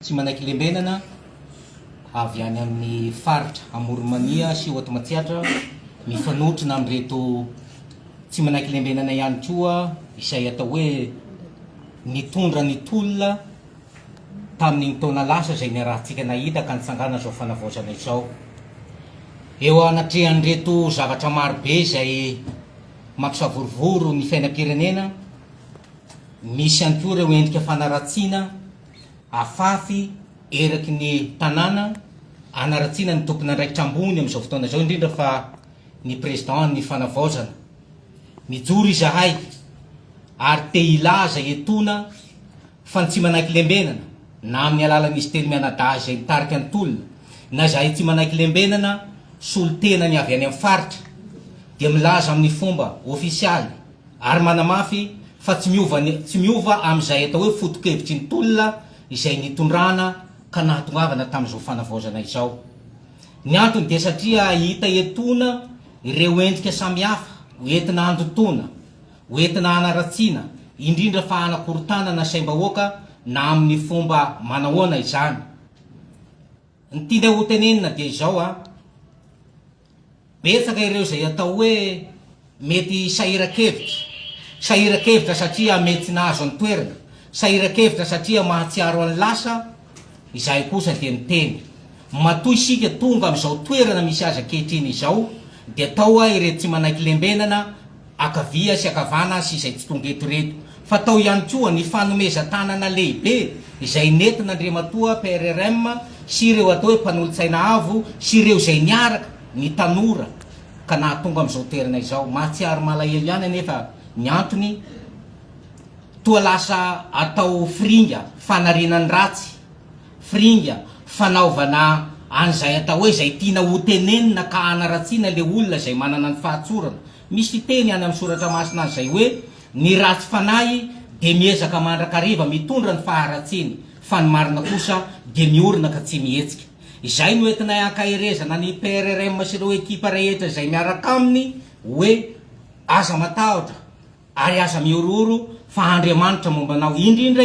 Tsy manaiky lembenana avy any amin'ny faritra Amorimania sy Otomatsiatra mifanotrona amreto tsy manaiky lembenana ihany koa izay atao hoe nitondra ny tolona tamin'ny taona lasa izay niarahantsika nahita ka nitsangana zao fanavaozana izao. Eo anatrehan'ireto zavatra marobe izay mampisavorovoro ny fiainam-pirenena, misy ihany koa ireo endrika fanaratsiana afafy eraky ny tanàna anaratsiana ny tompona andraikitra ambony amin'izao fotoana izao, indrindra fa ny président ny fanavaozana mijoro izahay ary te ilaza etona fa tsy manaiky lembenana na amin'ny alalan'izy telo mianadahy izay mitarika ny tolona na zahay tsy manaiky lembenana solotena ny avy any amin'ny faritra dia milaza amin'ny fomba ofisialy ary manamafy fa tsy miova amin'izay atao hoe foto-kevitry ny tolona izay nitondrana ka nahatongavana tamin'izao fanavaozana izao. Ny antony dia satria hita etona ireo endrika samihafa hoentina handotona, hoentina hanaratsiana, indrindra fa hanakorotana na saim-bahoaka na amin'ny fomba manahoana izany. Ny tiana ho tenenina dia izao betsaka ireo izay atao hoe mety sahiran-kevitra satria mety tsy nahazo ny toerana, sahiran-kevitra satria mahatsiaro any lasa. Izahay kosa dia miteny matoy isika tonga amin'izao toerana misy azy ankehitriny izao dia tao ireto tsy manaiky lembenana akavia sy akavana sy izay tsy tonga eto reto, fa tao ihany koa ny fanomezan-tanana lehibe izay nentina Andriamatoa PRRM sy ireo atao hoe mpanolontsaina avo sy ireo izay niaraka ny tanora ka nahatonga amin'izao toerana izao. Mahatsiaro malahelo ihany anefa ny antony toa lasa atao firinga fanarinany ratsy, firinga fanaovana an'izay atao hoe izay tiana ho tenenina ka hanaratsiana le olona izay manana ny fahatsorana. Misy fiteny any amin'ny soratra masina izay hoe ny ratsy fanahy dia miezaka mandrakariva mitondra ny faharatsiany fa ny marina kosa dia miorina ka tsy mihetsika. Izay no entinay ankaherezana ny PRRM sy ireo ekipa rehetra izay miaraka aminy hoe aza matahotra ary aza miorooro fa Andriamanitra mombanao, indrindra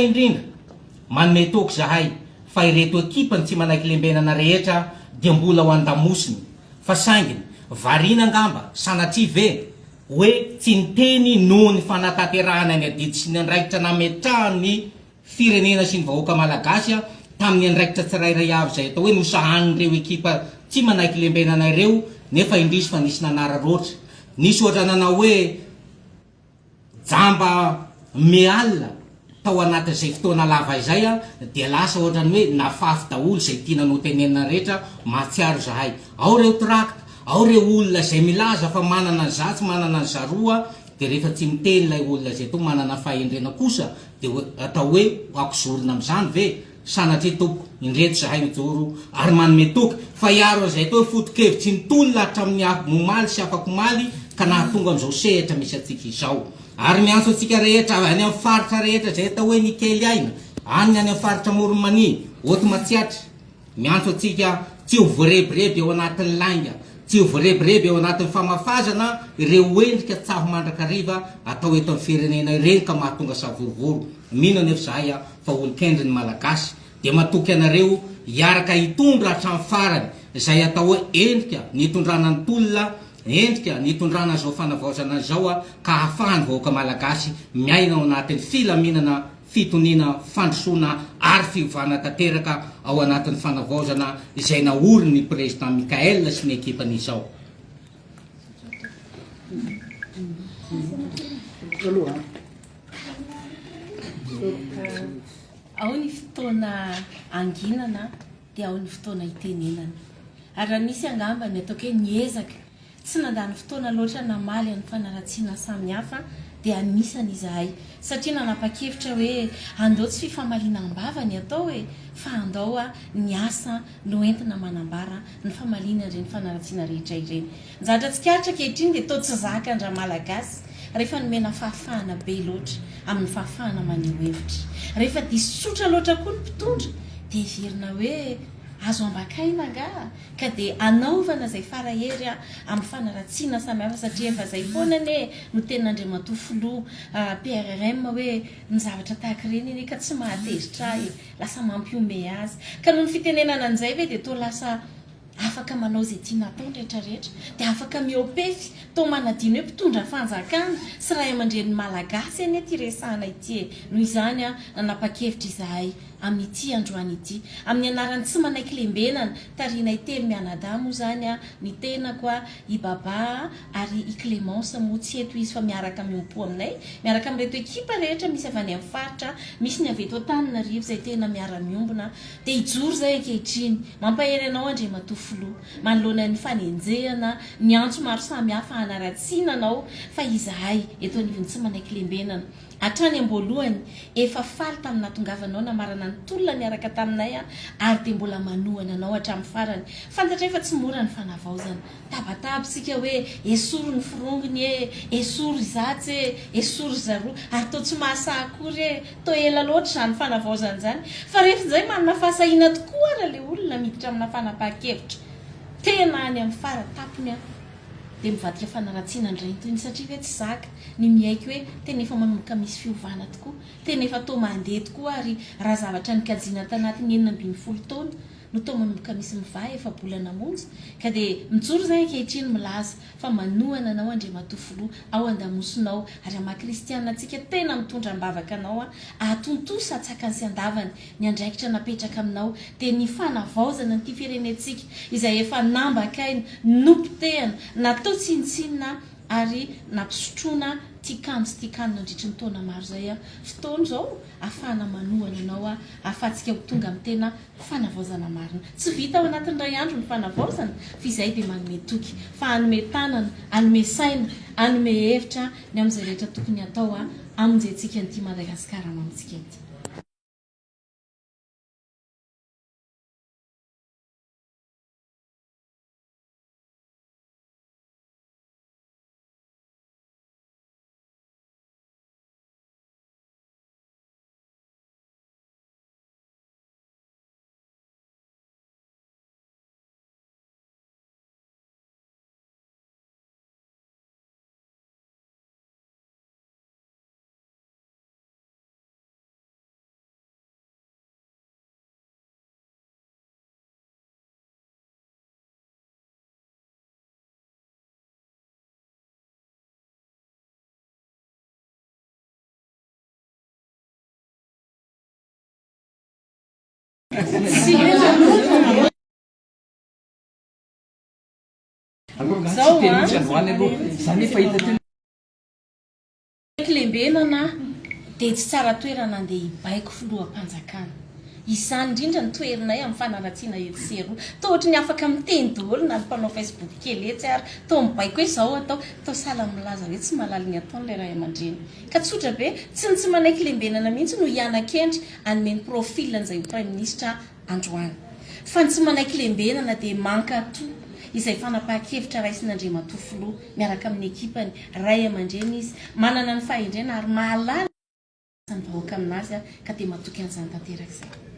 manome toky zahay fa ireto ekipa ny tsy manaiky lembenana rehetra dia mbola ho andamosiny fa sainginy variana angamba sanatria ve hoe tsy niteny noho ny fanatanterahana ny adidy sy ny andraikitra nametraha ny firenena sy ny vahoaka malagasy tamin'ny andraikitra tsirairay avy izay atao hoe nosahanin'ireo ekipa tsy manaiky lembenana ireo, nefa indrisy fa nisy nanara roatra, nisy ohatra nanao hoe jamba mialina tao anatin'izay fotoana lava izay dia lasa ohatrany hoe nafafy daholo izay tiana no tenenina rehetra. Mahatsiaro zahay ao reo trakta, ao reo olona izay milaza fa manana ny zatsy, manana ny zaroa, dia rehefa tsy miteny ilay olona izay to manana fahendrena kosa dia atao hoe akizorona amin'izany ve sanatria tompo indreto zahay mijoro ary manome toky fa hiaro izay to foto-kevitry ny tolona hatramin'ny momaly sy afakomaly ka nahatonga amin'izao sehatra misy atsika izao. Ary miantso atsika rehetra any amin'ny faritra rehetra izay atao hoe nikely aina any amin'ny faritra Amorimania, Otomatsiatra, miantso atsika tsy ho voarebireby eo anatin'ny lainga, tsy ho voarebireby eo anatin'ny famafazana ireo endrika tsaho mandrakariva atao eto amin'ny firenena ireny ka mahatonga savorovoro. Mino anefa zahay fa olon-kendry ny malagasy dia matoky anareo hiaraka hitondra hatramin'ny farany izay atao hoe endrika nitondrana ny tolona, endrika nitondrana zao fanavaozana zao ka ahafahany vahoaka malagasy miaina ao anatin'ny filaminana, fitoniana, fandrosoana ary fiovana tanteraka ao anatin'ny fanavaozana izay naoriny ny président Mikael sy ny ekipan'izao. Ao ny fotoana anginana dia ao ny fotoana itenenana, ary raha nisy angamba ny ataoko hoe niezaka tsy nandany fotoana loatra namaly amin'ny fanaratsiana samihafa dia anisany izahay, satria nanapa-kevitra hoe andao tsy fifamalinam-bava ny atao fa andao ny asa no entina manambara ny famaliana ireny fanaratsiana rehetra ireny. Nzatra tsikaritra kehitriny dia tao tsy zaka andra malagasy rehefa nomena fahafahana be loatra amin'ny fahafahana maneho hevitra, rehefa disotra loatra koa ny mpitondra dia verina hoe azo ambakaina nga ka dia anaovana izay farahery amin'ny fanaratsiana samihafa satria efa izay foanany no tenin'Andriamatoa filoha PRRM hoe ny zavatra tahaka ireny iny ka tsy mahatezitra ahy lasa mampiome azy ka noho ny fitenenana an'izay ve dia toa lasa afaka manao izay tiana atao rehetrarehetra dia afaka miopefy toa manadino hoe mpitondra fanjakana sy ray aman-dreny malagasy eny ety resahana ity noho izany nanapa-kevitra izahay amin'ity androany ity amin'ny anarany tsy manaiky lembenana tariana itely mianadahy moa zany ny tenako i Baba ary i Clémence moa tsy eto izy fa miaraka miompo aminay miaraka amin'reto ekipa rehetra misy avy any amin'ny faritra misy ny avy eto Antananarivo izay tena miara-miombona dia hijoro zay ankehitriny mampahery anao Andriamatoa filoha manoloana ny fanenjehana ny antso maro samihafa hanaratsiana anao fa izahay eto anivony tsy manaiky lembenana hatrany am-boalohany efa faly tamin'ny nahatongavanao namarana ny tolona niaraka taminay ary dia mbola manohana anao hatramin'ny farany fantatra efa tsy mora ny fanavaozana tabataba sika hoe esoro ny firongony esoro izatsy esoro zaroa ary toa tsy mahasahakory toa ela loatra izany fanavaozana izany fa rehefa izay manana fahasahiana tokoa ara ilay olona miditra amina fanapa-kevitra tena any amin'ny faratapony dia mivadika fanaratsiana indray toy ny satria hoe tsy zaka ny miaiky hoe tena efa manomboka misy fiovana tokoa tena efa toa mandeha tokoa ary raha zavatra nikajiana tanatiny 19 taona no toa manomboka misy mivaha efa bolana monja ka dia mijoro zay ankehitriny milaza fa manohana anao Andriamatoa filoha ao an-damosinao ary ama-kristianina antsika tena mitondra ambavaka anao atontosa atsakany sy andavany ny andraikitra napetraka aminao dia ny fanavaozana nyity firenentsika izay efa nambakaina nompotehana natao tsinitsinina ary nampisotroana tikano sy tikano nandritry ny taona maro zay fotoana zao ahafahana manohana anao ahafahantsika ho tonga amin'ny tena fanavaozana marina tsy vita ao anatin'ny ray andro ny fanavaozana fa izay dia manome toky fa hanome tanana hanome saina hanome hevitra ny amin'izay rehetra tokony atao amonjentsika nyity Madagasikara amintsika ity lembenana dia tsy tsara toerana andeha hibaiko filoham-panjakana izany indrindra ny toerinay amin'ny fanaratsiana etsero toa ohatra ny afaka miteny daholo na ny mpanao Facebook kely etsy ary toa mibaiko hoe izao atao toa sala milaza hoe tsy malala ny ataon'ilay ray aman-dreny ka tsotra be tsy manaiky lembenana mihitsy no hianan-kendry hanome ny profil an'izay prime ministre androany fa tsy manaiky lembenana dia manka toa izay fanapahan-kevitra raisin'Andriamatoa filoha miaraka amin'ny ekipany ray aman-dreny izy manana ny fahendrena ary mahalala ny vahoaka aminazy ka dia matoky an'izany tanteraka izay